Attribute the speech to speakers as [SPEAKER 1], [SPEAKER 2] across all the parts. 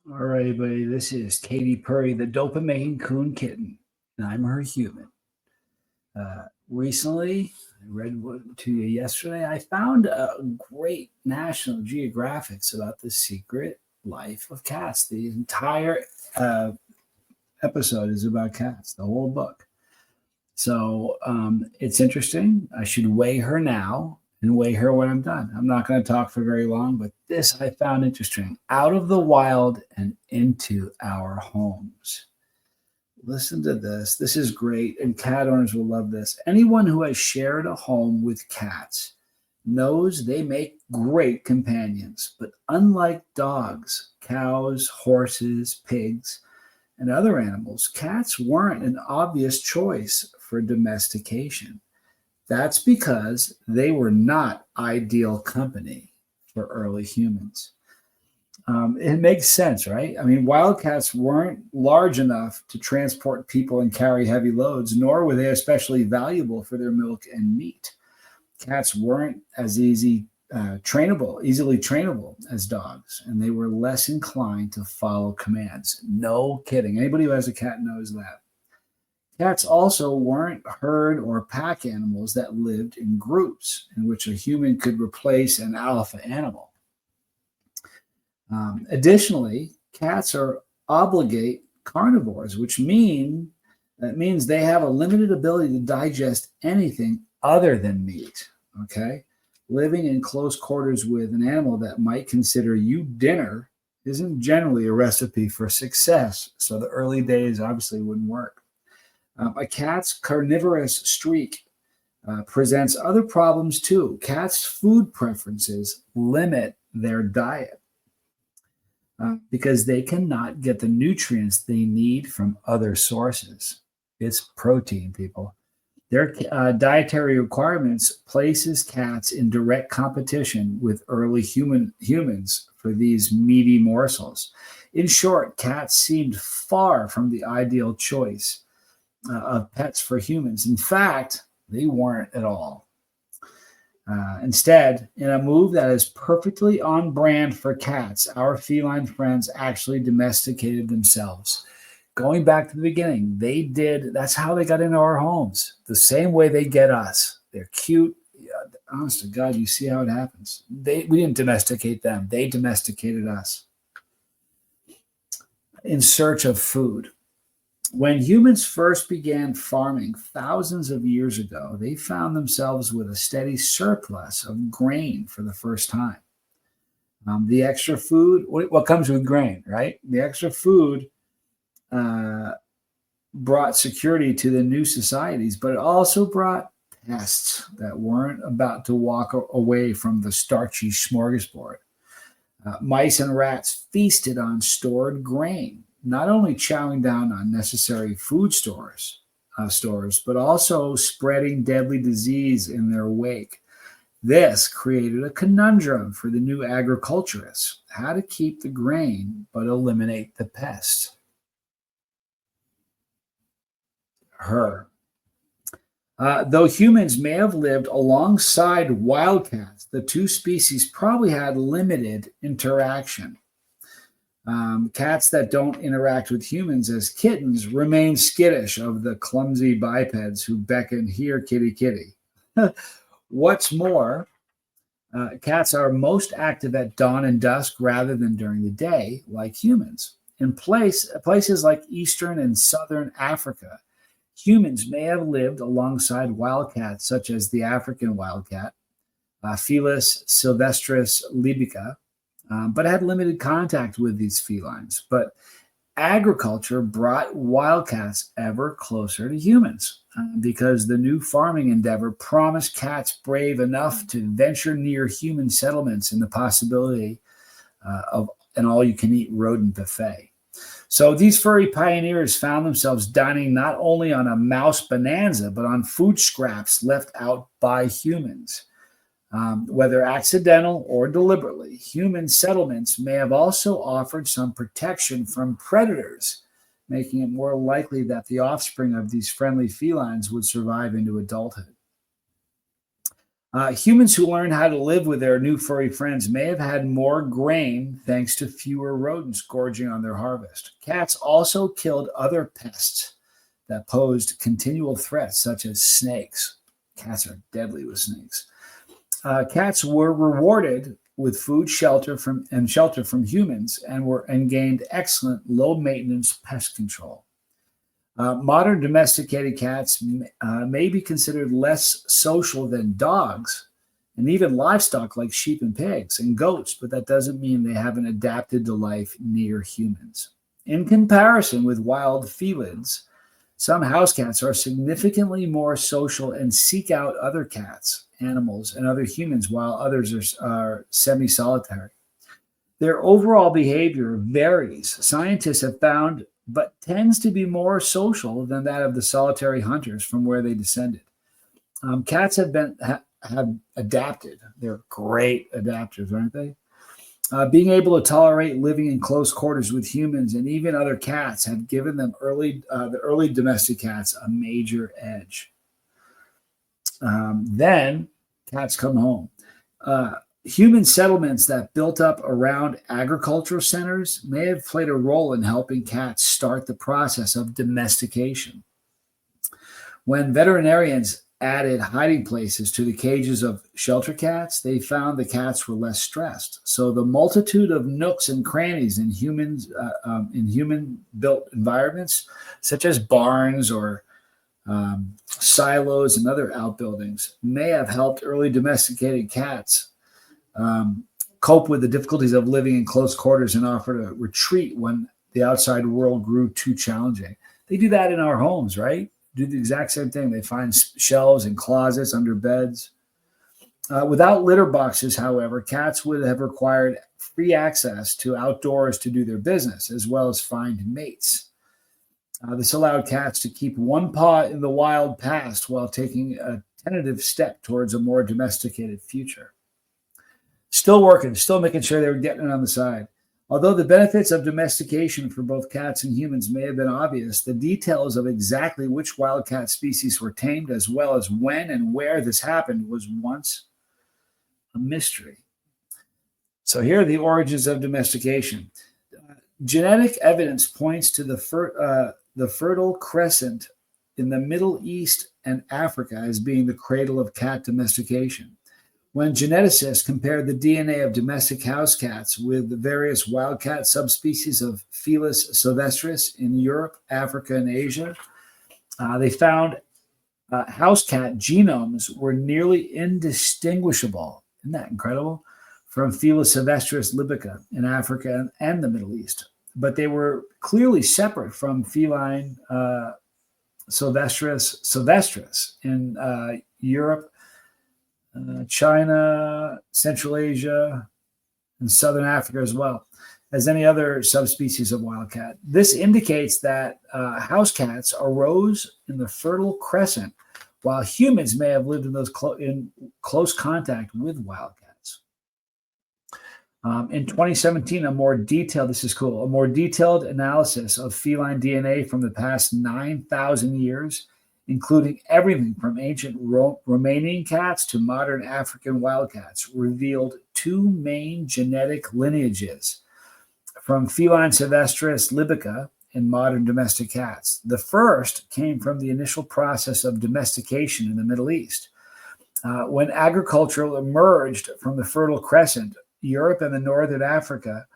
[SPEAKER 1] All right, everybody. This is Katy Purry, the Maine Coon kitten, and I'm her human. Recently, I read to you yesterday. I found a great National Geographics about the secret life of cats. The entire uh, episode is about cats. The whole book. So it's interesting. I should weigh her now and weigh her when I'm done. I'm not going to talk for very long, but this I found interesting. Out of the wild and into our homes. Listen to this. This is great, and cat owners will love this. Anyone who has shared a home with cats knows they make great companions, but unlike dogs, cows, horses, pigs, and other animals, cats weren't an obvious choice for domestication. That's because they were not ideal company for early humans. It makes sense, right? I mean, wildcats weren't large enough to transport people and carry heavy loads, nor were they especially valuable for their milk and meat. Cats weren't as easily trainable as dogs, and they were less inclined to follow commands. No kidding. Anybody who has a cat knows that. Cats also weren't herd or pack animals that lived in groups in which a human could replace an alpha animal. Additionally, cats are obligate carnivores, which means they have a limited ability to digest anything other than meat. Okay, living in close quarters with an animal that might consider you dinner isn't generally a recipe for success. So the early days obviously wouldn't work. A cat's carnivorous streak presents other problems too. Cats' food preferences limit their diet because they cannot get the nutrients they need from other sources. It's protein, people. Their dietary requirements places cats in direct competition with early humans for these meaty morsels. In short, cats seemed far from the ideal choice of pets for humans. In fact, they weren't at all. Instead, in a move that is perfectly on brand for cats, our feline friends actually domesticated themselves. Going back to the beginning, they did. That's how they got into our homes. The same way they get us. They're cute. Yeah, honest to God, you see how it happens. We didn't domesticate them. They domesticated us in search of food. When humans first began farming thousands of years ago, they found themselves with a steady surplus of grain for the first time. The extra food, what comes with grain, right? The extra food uh, brought security to the new societies, but it also brought pests that weren't about to walk away from the starchy smorgasbord. Mice and rats feasted on stored grain, not only chowing down on necessary stores, but also spreading deadly disease in their wake. This created a conundrum for the new agriculturists: how to keep the grain but eliminate the pests. Her. Though humans may have lived alongside wildcats, the two species probably had limited interaction. Cats that don't interact with humans as kittens remain skittish of the clumsy bipeds who beckon, "Here, kitty, kitty." What's more, cats are most active at dawn and dusk rather than during the day, like humans. In places like Eastern and Southern Africa, humans may have lived alongside wildcats, such as the African wildcat, Felis sylvestris libica, but had limited contact with these felines. But agriculture brought wildcats ever closer to humans because the new farming endeavor promised cats brave enough to venture near human settlements and the possibility of an all you can eat rodent buffet. So these furry pioneers found themselves dining not only on a mouse bonanza, but on food scraps left out by humans. Whether accidental or deliberately, human settlements may have also offered some protection from predators, making it more likely that the offspring of these friendly felines would survive into adulthood. Humans who learned how to live with their new furry friends may have had more grain thanks to fewer rodents gorging on their harvest. Cats also killed other pests that posed continual threats, such as snakes. Cats are deadly with snakes. Cats were rewarded with food, shelter from humans, and gained excellent low maintenance pest control. Modern domesticated cats may be considered less social than dogs and even livestock like sheep and pigs and goats, but that doesn't mean they haven't adapted to life near humans. In comparison with wild felids, some house cats are significantly more social and seek out other cats, animals, and other humans, while others are semi solitary. Their overall behavior varies, scientists have found, but tends to be more social than that of the solitary hunters from where they descended. Cats have adapted. They're great adapters, aren't they? Being able to tolerate living in close quarters with humans and even other cats have given them the early domestic cats a major edge. Then cats come home. Human settlements that built up around agricultural centers may have played a role in helping cats start the process of domestication. When veterinarians added hiding places to the cages of shelter cats, they found the cats were less stressed. So the multitude of nooks and crannies in human-built environments, such as barns or silos and other outbuildings, may have helped early domesticated cats cope with the difficulties of living in close quarters and offered a retreat when the outside world grew too challenging. They do that in our homes, right? Do the exact same thing. They find shelves and closets under beds. Without litter boxes, however, cats would have required free access to outdoors to do their business, as well as find mates. This allowed cats to keep one paw in the wild past while taking a tentative step towards a more domesticated future. Still working, still making sure they were getting it on the side. Although the benefits of domestication for both cats and humans may have been obvious, the details of exactly which wildcat species were tamed, as well as when and where this happened, was once a mystery. So here are the origins of domestication. Genetic evidence points to the Fertile Crescent in the Middle East and Africa as being the cradle of cat domestication. When geneticists compared the DNA of domestic house cats with the various wildcat subspecies of Felis sylvestris in Europe, Africa, and Asia, they found house cat genomes were nearly indistinguishable. Isn't that incredible? From Felis sylvestris libica in Africa and the Middle East. But they were clearly separate from feline sylvestris in Europe, China, Central Asia, and Southern Africa as well as any other subspecies of wildcat. This indicates that house cats arose in the Fertile Crescent, while humans may have lived in close contact with wildcats. In 2017, a more detailed analysis of feline DNA from the past 9,000 years, including everything from ancient Romanian cats to modern African wildcats, revealed two main genetic lineages from feline sylvestris libica in modern domestic cats. The first came from the initial process of domestication in the Middle East. When agriculture emerged from the Fertile Crescent, Europe and the northern Africa,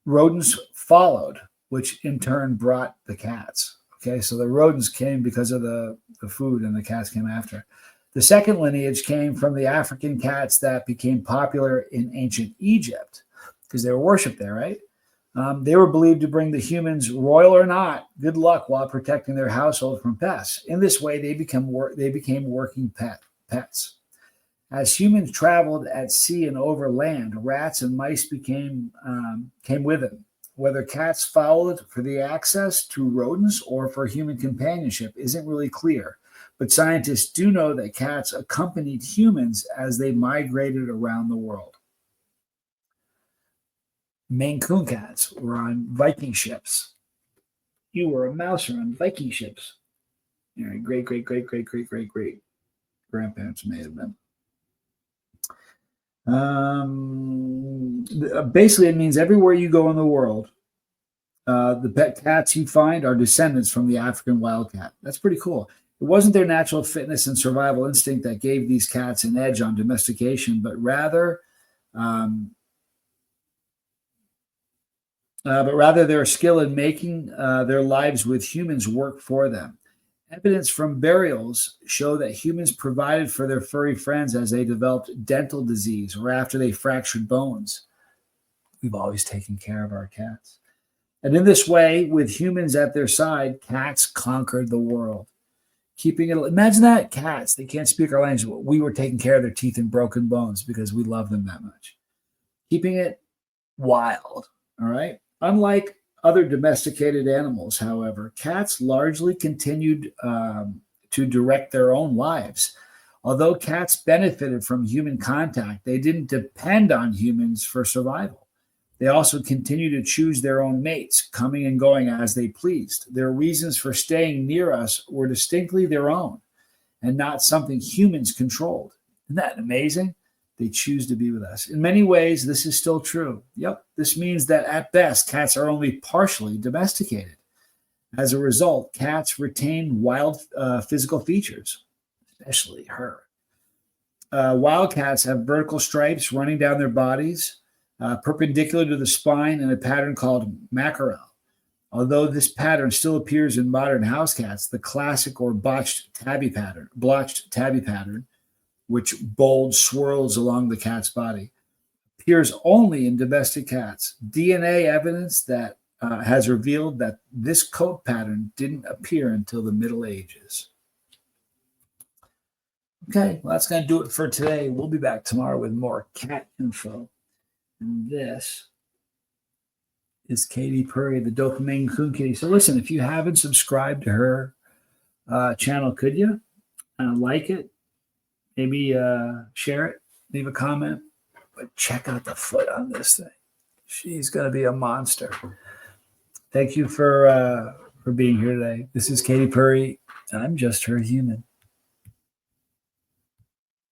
[SPEAKER 1] rodents followed, which in turn brought the cats. Okay, so the rodents came because of the food, and the cats came after. The second lineage came from the African cats that became popular in ancient Egypt because they were worshipped there, right? They were believed to bring the humans, royal or not, good luck while protecting their household from pests. In this way, they became working pets. As humans traveled at sea and over land, rats and mice came with them. Whether cats followed for the access to rodents or for human companionship isn't really clear, but scientists do know that cats accompanied humans as they migrated around the world. Maine Coon cats were on Viking ships. You were a mouser on Viking ships. All right, great. grandparents may have been. Basically, it means everywhere you go in the world, the pet cats you find are descendants from the African wildcat. That's pretty cool. It wasn't their natural fitness and survival instinct that gave these cats an edge on domestication, but rather their skill in making their lives with humans work for them. Evidence from burials show that humans provided for their furry friends as they developed dental disease or after they fractured bones. We've always taken care of our cats. And in this way, with humans at their side, cats conquered the world. Keeping it, imagine that, cats, they can't speak our language. We were taking care of their teeth and broken bones because we love them that much. Keeping it wild, all right? Unlike other domesticated animals, however, cats largely continued to direct their own lives. Although cats benefited from human contact, they didn't depend on humans for survival. They also continued to choose their own mates, coming and going as they pleased. Their reasons for staying near us were distinctly their own and not something humans controlled. Isn't that amazing? They choose to be with us. In many ways, this is still true. Yep, this means that at best, cats are only partially domesticated. As a result, cats retain wild physical features, especially her. Wild cats have vertical stripes running down their bodies, perpendicular to the spine in a pattern called mackerel. Although this pattern still appears in modern house cats, the classic or blotched tabby pattern, which bold swirls along the cat's body, appears only in domestic cats. DNA evidence that has revealed that this coat pattern didn't appear until the Middle Ages. Okay, well, that's going to do it for today. We'll be back tomorrow with more cat info. And this is Katy Purry, the dope Maine Coon kitty. So listen, if you haven't subscribed to her channel, could you like it? Maybe share it, leave a comment, but check out the foot on this thing. She's going to be a monster. Thank you for being here today. This is Katy Purry, and I'm just her human.